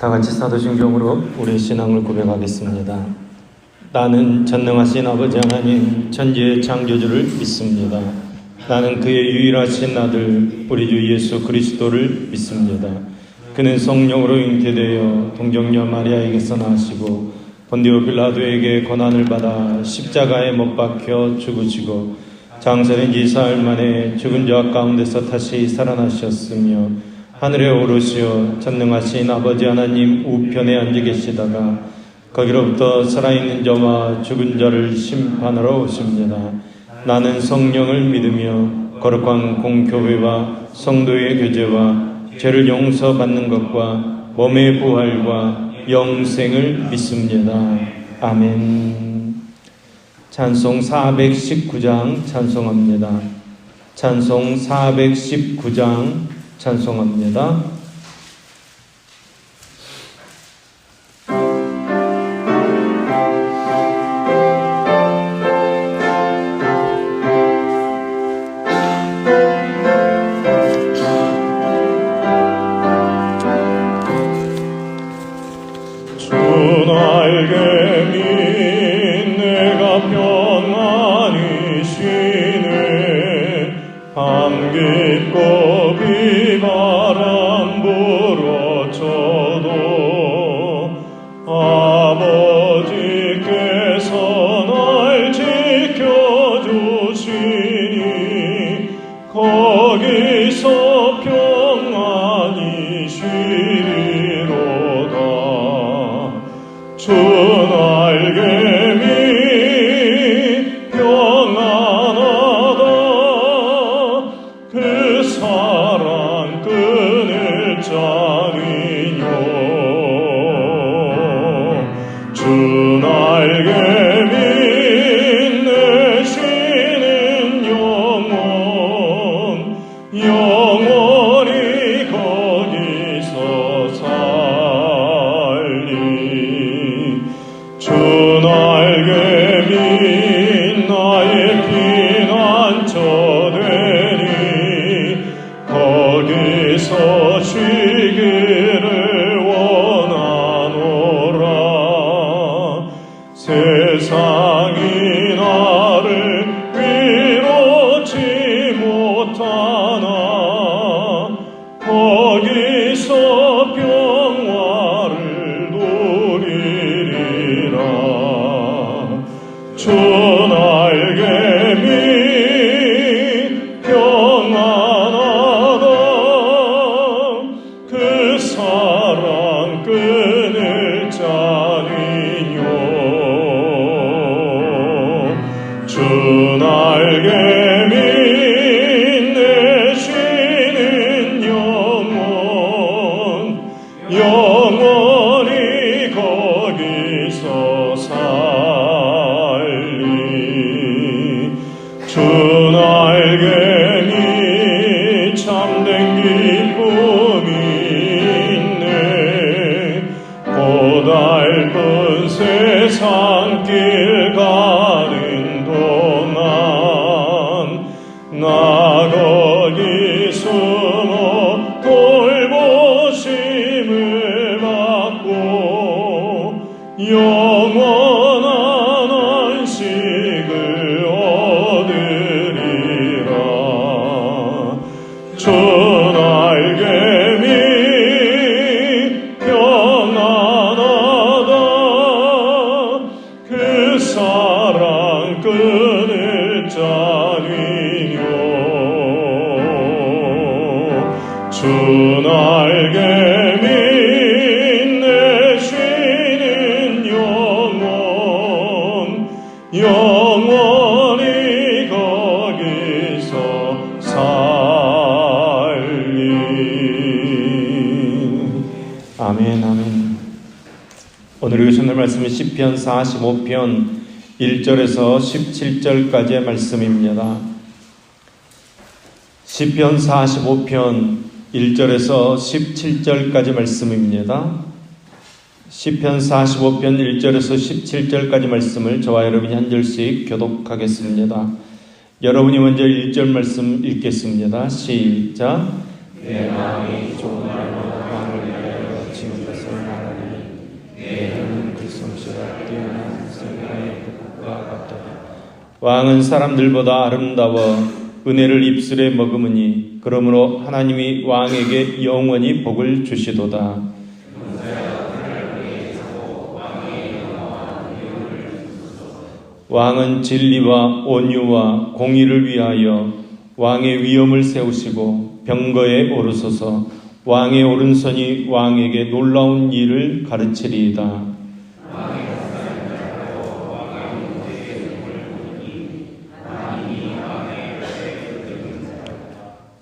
다 같이 사도신경으로 우리의 신앙을 고백하겠습니다. 나는 전능하신 아버지 하나님 천지의 창조주를 믿습니다. 나는 그의 유일하신 아들 우리 주 예수 그리스도를 믿습니다. 그는 성령으로 잉태되어 동정녀 마리아에게서 나시고 본디오 빌라도에게 고난을 받아 십자가에 못 박혀 죽으시고 장사된 지 사흘 만에 죽은 자 가운데서 다시 살아나셨으며 하늘에 오르시어 전능하신 아버지 하나님 우편에 앉아 계시다가 거기로부터 살아있는 자와 죽은 자를 심판하러 오십니다. 나는 성령을 믿으며 거룩한 공교회와 성도의 교제와 죄를 용서받는 것과 몸의 부활과 영생을 믿습니다. 아멘. 찬송 419장 찬송합니다. 찬송 419장 찬송합니다. 오늘 읽으신 말씀은 시편 45편 1절에서 17절까지의 말씀입니다. 시편 45편 1절에서 17절까지 말씀입니다. 시편 45편 1절에서 17절까지 말씀을 저와 여러분이 한 절씩 교독하겠습니다. 여러분이 먼저 1절 말씀 읽겠습니다. 시작. 내 마음이 좋은 말로 왕을 위하여 지은 것을 왕은 사람들보다 아름다워 은혜를 입술에 머금으니 그러므로 하나님이 왕에게 영원히 복을 주시도다. 왕은 진리와 온유와 공의를 위하여 왕의 위엄을 세우시고 병거에 오르소서. 왕의 오른손이 왕에게 놀라운 일을 가르치리이다.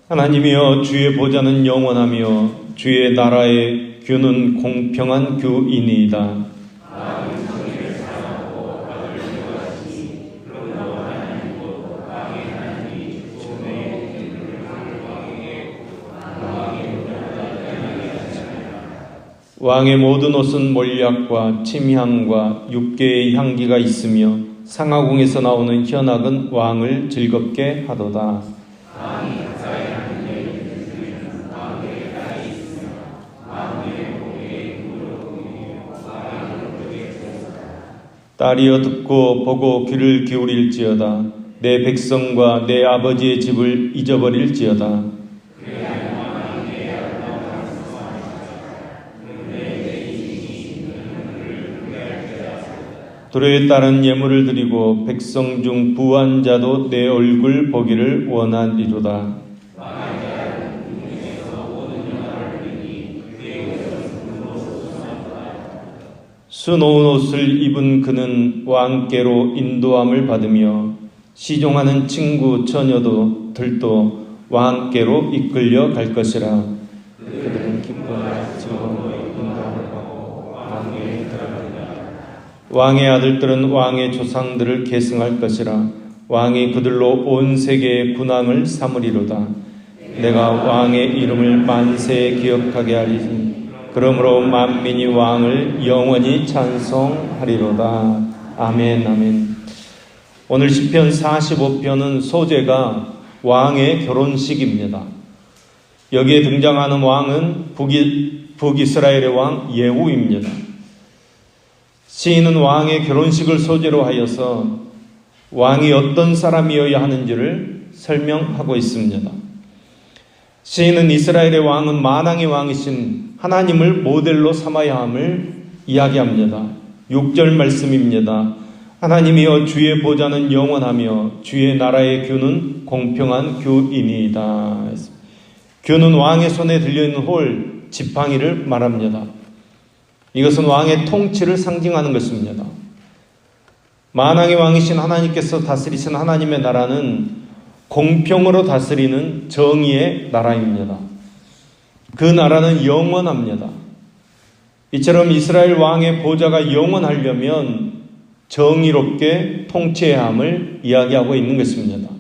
하나님이여, 주의 보좌는 영원하며 주의 나라의 규는 공평한 규이니이다. 왕의 모든 옷은 몰약과 침향과 육개의 향기가 있으며 상하궁에서 나오는 현악은 왕을 즐겁게 하도다. 딸이여, 듣고 보고 귀를 기울일지어다. 내 백성과 내 아버지의 집을 잊어버릴지어다. 두려에 따른 예물을 드리고 백성 중 부한 자도 내 얼굴 보기를 원하리로다. 수놓은 옷을 입은 그는 왕께로 인도함을 받으며 시종하는 친구 처녀들도 왕께로 이끌려 갈 것이라. 그들은 기뻐하여 즐거움으로 인도함을 받고 왕위에 들어가리라. 왕의 아들들은 왕의 조상들을 계승할 것이라. 왕이 그들로 온 세계의 군왕을 삼으리로다. 내가 왕의 이름을 만세에 기억하게 하리니 그러므로 만민이 왕을 영원히 찬송하리로다. 아멘, 아멘. 오늘 시편 45편은 소재가 왕의 결혼식입니다. 여기에 등장하는 왕은 북이스라엘의 왕 예후입니다. 시인은 왕의 결혼식을 소재로 하여서 왕이 어떤 사람이어야 하는지를 설명하고 있습니다. 시인은 이스라엘의 왕은 만왕의 왕이신 하나님을 모델로 삼아야 함을 이야기합니다. 6절 말씀입니다. 하나님이여, 주의 보좌는 영원하며 주의 나라의 규는 공평한 규이니이다. 규는 왕의 손에 들려있는 홀, 지팡이를 말합니다. 이것은 왕의 통치를 상징하는 것입니다. 만왕의 왕이신 하나님께서 다스리신 하나님의 나라는 공평으로 다스리는 정의의 나라입니다. 그 나라는 영원합니다. 이처럼 이스라엘 왕의 보좌가 영원하려면 정의롭게 통치해야 함을 이야기하고 있는 것입니다.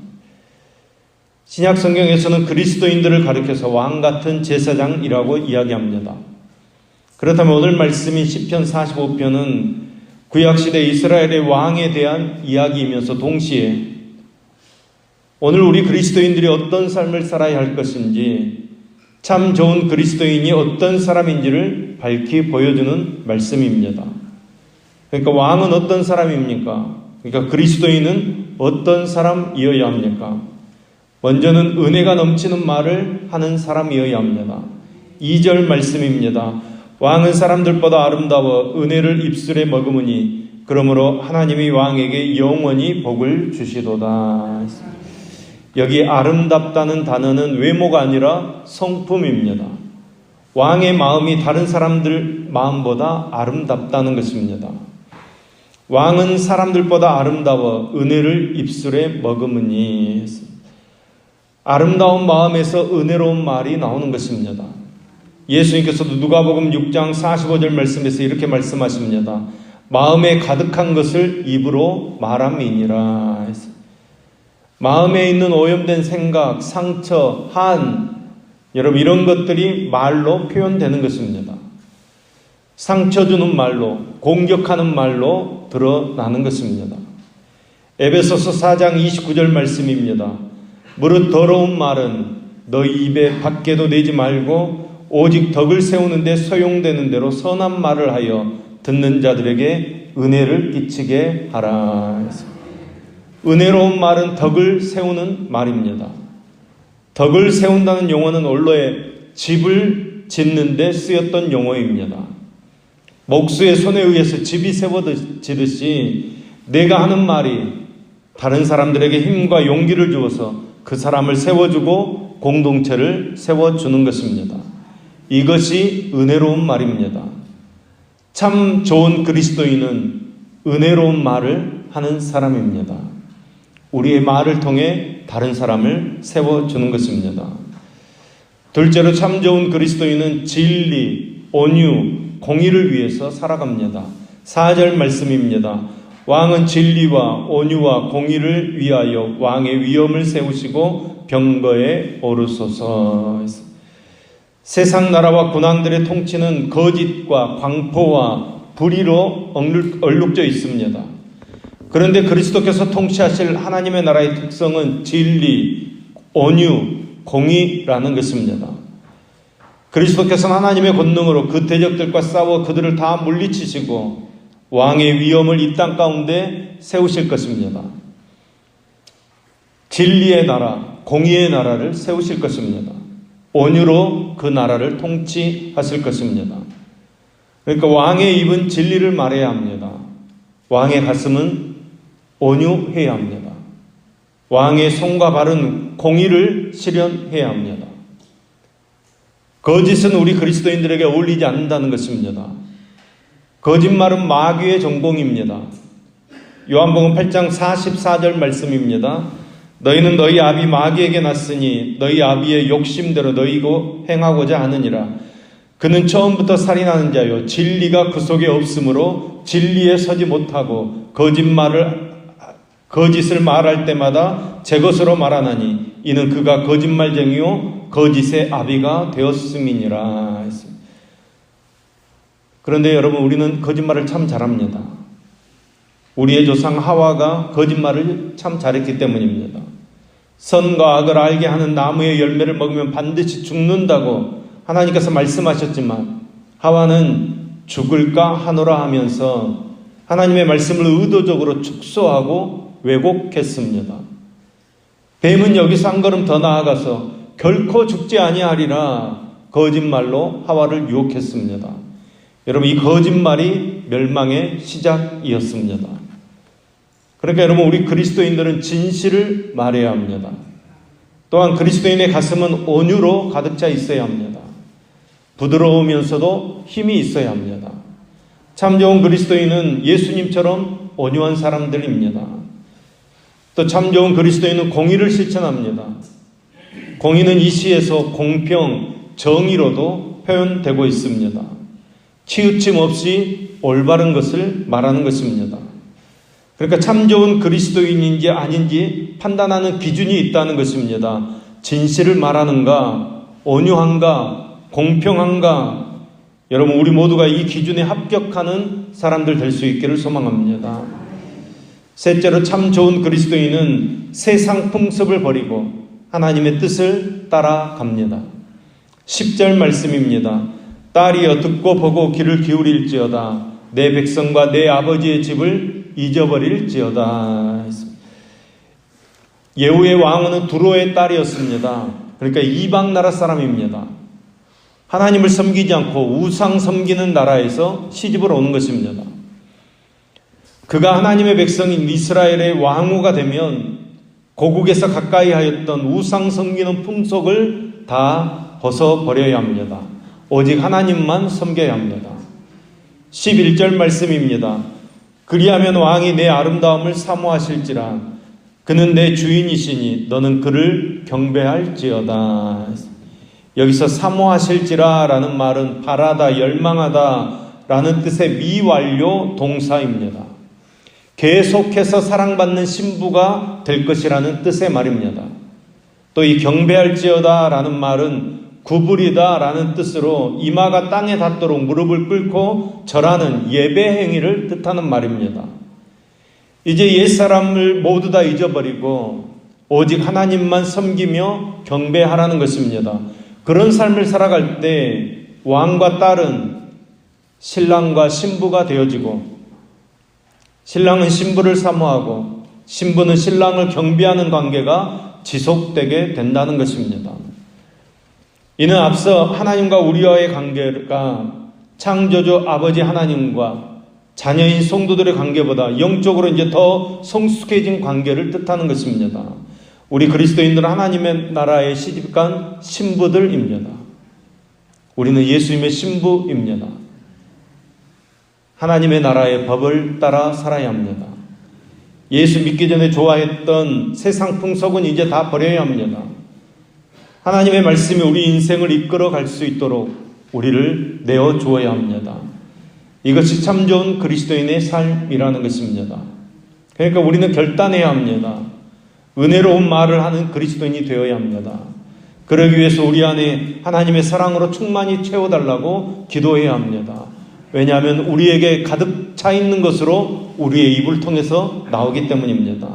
신약 성경에서는 그리스도인들을 가리켜서 왕 같은 제사장이라고 이야기합니다. 그렇다면 오늘 말씀인 시편 45편은 구약시대 이스라엘의 왕에 대한 이야기이면서 동시에 오늘 우리 그리스도인들이 어떤 삶을 살아야 할 것인지, 참 좋은 그리스도인이 어떤 사람인지를 밝히 보여주는 말씀입니다. 그러니까 왕은 어떤 사람입니까? 그러니까 그리스도인은 어떤 사람이어야 합니까? 먼저는 은혜가 넘치는 말을 하는 사람이어야 합니다. 2절 말씀입니다. 왕은 사람들보다 아름다워 은혜를 입술에 머금으니 그러므로 하나님이 왕에게 영원히 복을 주시도다. 여기 아름답다는 단어는 외모가 아니라 성품입니다. 왕의 마음이 다른 사람들 마음보다 아름답다는 것입니다. 왕은 사람들보다 아름다워 은혜를 입술에 머금으니, 아름다운 마음에서 은혜로운 말이 나오는 것입니다. 예수님께서도 누가복음 6장 45절 말씀에서 이렇게 말씀하십니다. 마음에 가득한 것을 입으로 말함이니라. 마음에 있는 오염된 생각, 상처, 여러분 이런 것들이 말로 표현되는 것입니다. 상처 주는 말로, 공격하는 말로 드러나는 것입니다. 에베소서 4장 29절 말씀입니다. 무릇 더러운 말은 너희 입에 밖에도 내지 말고 오직 덕을 세우는 데 소용되는 대로 선한 말을 하여 듣는 자들에게 은혜를 끼치게 하라. 은혜로운 말은 덕을 세우는 말입니다. 덕을 세운다는 용어는 원래 집을 짓는 데 쓰였던 용어입니다. 목수의 손에 의해서 집이 세워지듯이 내가 하는 말이 다른 사람들에게 힘과 용기를 주어서 그 사람을 세워주고 공동체를 세워주는 것입니다. 이것이 은혜로운 말입니다. 참 좋은 그리스도인은 은혜로운 말을 하는 사람입니다. 우리의 말을 통해 다른 사람을 세워주는 것입니다. 둘째로 참 좋은 그리스도인은 진리, 온유, 공의를 위해서 살아갑니다. 4절 말씀입니다. 왕은 진리와 온유와 공의를 위하여 왕의 위엄을 세우시고 병거에 오르소서. 세상 나라와 군왕들의 통치는 거짓과 광포와 불의로 얼룩져 있습니다. 그런데 그리스도께서 통치하실 하나님의 나라의 특성은 진리, 온유, 공의라는 것입니다. 그리스도께서는 하나님의 권능으로 그 대적들과 싸워 그들을 다 물리치시고 왕의 위엄을 이 땅 가운데 세우실 것입니다. 진리의 나라, 공의의 나라를 세우실 것입니다. 온유로 그 나라를 통치하실 것입니다. 그러니까 왕의 입은 진리를 말해야 합니다. 왕의 가슴은 온유해야 합니다. 왕의 손과 발은 공의를 실현해야 합니다. 거짓은 우리 그리스도인들에게 어울리지 않는다는 것입니다. 거짓말은 마귀의 전공입니다. 요한복음 8장 44절 말씀입니다. 너희는 너희 아비 마귀에게 났으니 너희 아비의 욕심대로 너희고 행하고자 하느니라. 그는 처음부터 살인하는 자요 진리가 그 속에 없으므로 진리에 서지 못하고 거짓을 말할 때마다 제 것으로 말하나니 이는 그가 거짓말쟁이요 거짓의 아비가 되었음이니라. 그런데 여러분, 우리는 거짓말을 참 잘합니다. 우리의 조상 하와가 거짓말을 참 잘했기 때문입니다. 선과 악을 알게 하는 나무의 열매를 먹으면 반드시 죽는다고 하나님께서 말씀하셨지만 하와는 죽을까 하노라 하면서 하나님의 말씀을 의도적으로 축소하고 왜곡했습니다. 뱀은 여기서 한 걸음 더 나아가서 결코 죽지 아니하리라 거짓말로 하와를 유혹했습니다. 여러분, 이 거짓말이 멸망의 시작이었습니다. 그러니까 여러분, 우리 그리스도인들은 진실을 말해야 합니다. 또한 그리스도인의 가슴은 온유로 가득 차 있어야 합니다. 부드러우면서도 힘이 있어야 합니다. 참 좋은 그리스도인은 예수님처럼 온유한 사람들입니다. 또 참 좋은 그리스도인은 공의를 실천합니다. 공의는 이 시에서 공평, 정의로도 표현되고 있습니다. 치우침 없이 올바른 것을 말하는 것입니다. 그러니까 참 좋은 그리스도인인지 아닌지 판단하는 기준이 있다는 것입니다. 진실을 말하는가, 온유한가, 공평한가. 여러분, 우리 모두가 이 기준에 합격하는 사람들 될 수 있기를 소망합니다. 셋째로 참 좋은 그리스도인은 세상 풍습을 버리고 하나님의 뜻을 따라갑니다. 10절 말씀입니다. 딸이여 듣고 보고 귀를 기울일지어다 내 백성과 내 아버지의 집을 잊어버릴지어다. 예후의 왕은 두로의 딸이었습니다. 그러니까 이방 나라 사람입니다. 하나님을 섬기지 않고 우상 섬기는 나라에서 시집을 오는 것입니다. 그가 하나님의 백성인 이스라엘의 왕후가 되면 고국에서 가까이 하였던 우상 섬기는 풍속을 다 벗어버려야 합니다. 오직 하나님만 섬겨야 합니다. 11절 말씀입니다. 그리하면 왕이 내 아름다움을 사모하실지라 그는 내 주인이시니 너는 그를 경배할지어다. 여기서 사모하실지라 라는 말은 바라다, 열망하다 라는 뜻의 미완료 동사입니다. 계속해서 사랑받는 신부가 될 것이라는 뜻의 말입니다. 또 이 경배할지어다 라는 말은 구부리다 라는 뜻으로 이마가 땅에 닿도록 무릎을 꿇고 절하는 예배 행위를 뜻하는 말입니다. 이제 옛사람을 모두 다 잊어버리고 오직 하나님만 섬기며 경배하라는 것입니다. 그런 삶을 살아갈 때 왕과 딸은 신랑과 신부가 되어지고 신랑은 신부를 사모하고 신부는 신랑을 경배하는 관계가 지속되게 된다는 것입니다. 이는 앞서 하나님과 우리와의 관계가 창조주 아버지 하나님과 자녀인 성도들의 관계보다 영적으로 이제 더 성숙해진 관계를 뜻하는 것입니다. 우리 그리스도인들은 하나님의 나라의 시집간 신부들입니다. 우리는 예수님의 신부입니다. 하나님의 나라의 법을 따라 살아야 합니다. 예수 믿기 전에 좋아했던 세상 풍속은 이제 다 버려야 합니다. 하나님의 말씀이 우리 인생을 이끌어 갈 수 있도록 우리를 내어 주어야 합니다. 이것이 참 좋은 그리스도인의 삶이라는 것입니다. 그러니까 우리는 결단해야 합니다. 은혜로운 말을 하는 그리스도인이 되어야 합니다. 그러기 위해서 우리 안에 하나님의 사랑으로 충만히 채워달라고 기도해야 합니다. 왜냐하면 우리에게 가득 차 있는 것으로 우리의 입을 통해서 나오기 때문입니다.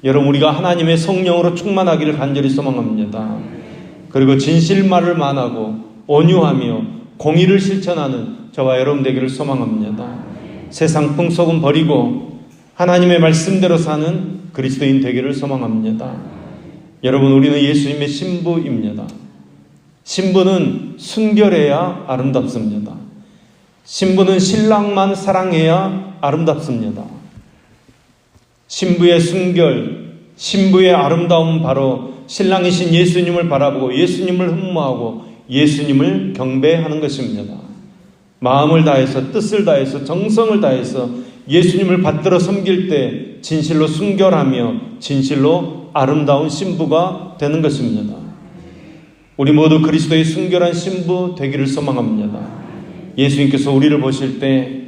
여러분, 우리가 하나님의 성령으로 충만하기를 간절히 소망합니다. 그리고 진실말을 만하고 온유하며 공의를 실천하는 저와 여러분 되기를 소망합니다. 세상 풍속은 버리고 하나님의 말씀대로 사는 그리스도인 되기를 소망합니다. 여러분, 우리는 예수님의 신부입니다. 신부는 순결해야 아름답습니다. 신부는 신랑만 사랑해야 아름답습니다. 신부의 순결, 신부의 아름다움은 바로 신랑이신 예수님을 바라보고 예수님을 흠모하고 예수님을 경배하는 것입니다. 마음을 다해서, 뜻을 다해서, 정성을 다해서 예수님을 받들어 섬길 때 진실로 순결하며 진실로 아름다운 신부가 되는 것입니다. 우리 모두 그리스도의 순결한 신부 되기를 소망합니다. 예수님께서 우리를 보실 때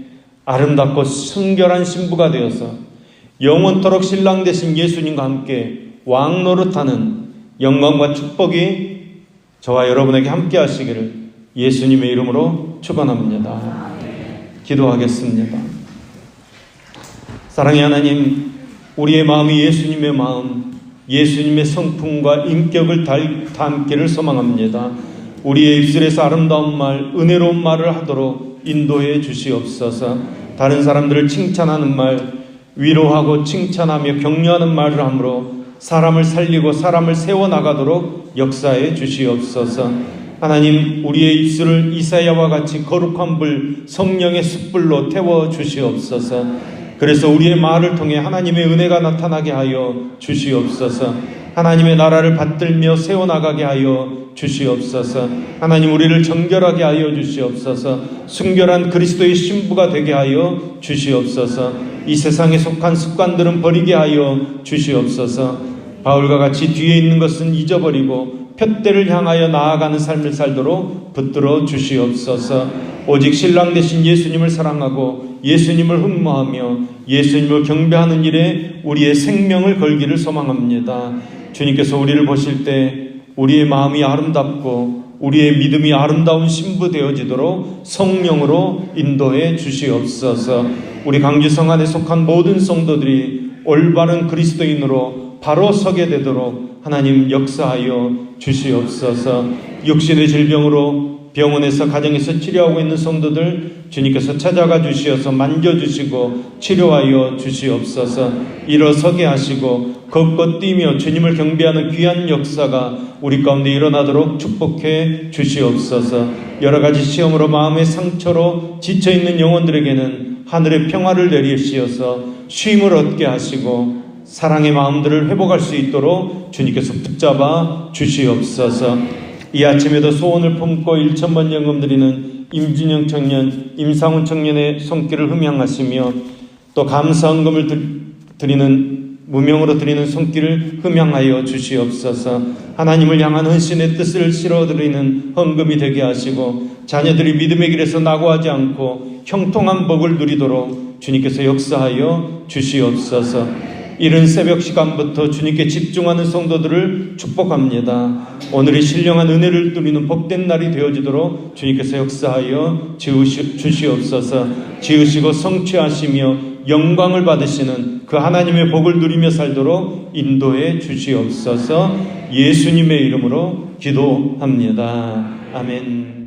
아름답고 순결한 신부가 되어서 영원토록 신랑 되신 예수님과 함께 왕 노릇하는 영광과 축복이 저와 여러분에게 함께 하시기를 예수님의 이름으로 축원합니다. 기도하겠습니다. 사랑의 하나님, 우리의 마음이 예수님의 마음, 예수님의 성품과 인격을 담기를 소망합니다. 우리의 입술에서 아름다운 말, 은혜로운 말을 하도록 인도해 주시옵소서. 다른 사람들을 칭찬하는 말, 위로하고 칭찬하며 격려하는 말을 함으로 사람을 살리고 사람을 세워나가도록 역사해 주시옵소서. 하나님, 우리의 입술을 이사야와 같이 거룩한 불, 성령의 숯불로 태워 주시옵소서. 그래서 우리의 말을 통해 하나님의 은혜가 나타나게 하여 주시옵소서. 하나님의 나라를 받들며 세워나가게 하여 주시옵소서. 하나님, 우리를 정결하게 하여 주시옵소서. 순결한 그리스도의 신부가 되게 하여 주시옵소서. 이 세상에 속한 습관들은 버리게 하여 주시옵소서. 바울과 같이 뒤에 있는 것은 잊어버리고 푯대를 향하여 나아가는 삶을 살도록 붙들어 주시옵소서. 오직 신랑 되신 예수님을 사랑하고 예수님을 흠모하며 예수님을 경배하는 일에 우리의 생명을 걸기를 소망합니다. 주님께서 우리를 보실 때 우리의 마음이 아름답고 우리의 믿음이 아름다운 신부 되어지도록 성령으로 인도해 주시옵소서. 우리 강주성 안에 속한 모든 성도들이 올바른 그리스도인으로 바로 서게 되도록 하나님 역사하여 주시옵소서. 육신의 질병으로 병원에서 가정에서 치료하고 있는 성도들 주님께서 찾아가 주시어서 만져주시고 치료하여 주시옵소서. 일어서게 하시고 걷고 뛰며 주님을 경배하는 귀한 역사가 우리 가운데 일어나도록 축복해 주시옵소서. 여러 가지 시험으로 마음의 상처로 지쳐있는 영혼들에게는 하늘의 평화를 내리시어서 쉼을 얻게 하시고 사랑의 마음들을 회복할 수 있도록 주님께서 붙잡아 주시옵소서. 이 아침에도 소원을 품고 1,000번 연금 드리는 임진영 청년, 임상훈 청년의 손길을 흠양하시며 또 감사헌금을 드리는 무명으로 드리는 손길을 흠양하여 주시옵소서. 하나님을 향한 헌신의 뜻을 실어드리는 헌금이 되게 하시고 자녀들이 믿음의 길에서 낙오하지 않고 형통한 복을 누리도록 주님께서 역사하여 주시옵소서. 이른 새벽 시간부터 주님께 집중하는 성도들을 축복합니다. 오늘이 신령한 은혜를 누리는 복된 날이 되어지도록 주님께서 역사하여 주시옵소서. 지으시고 성취하시며 영광을 받으시는 그 하나님의 복을 누리며 살도록 인도해 주시옵소서. 예수님의 이름으로 기도합니다. 아멘.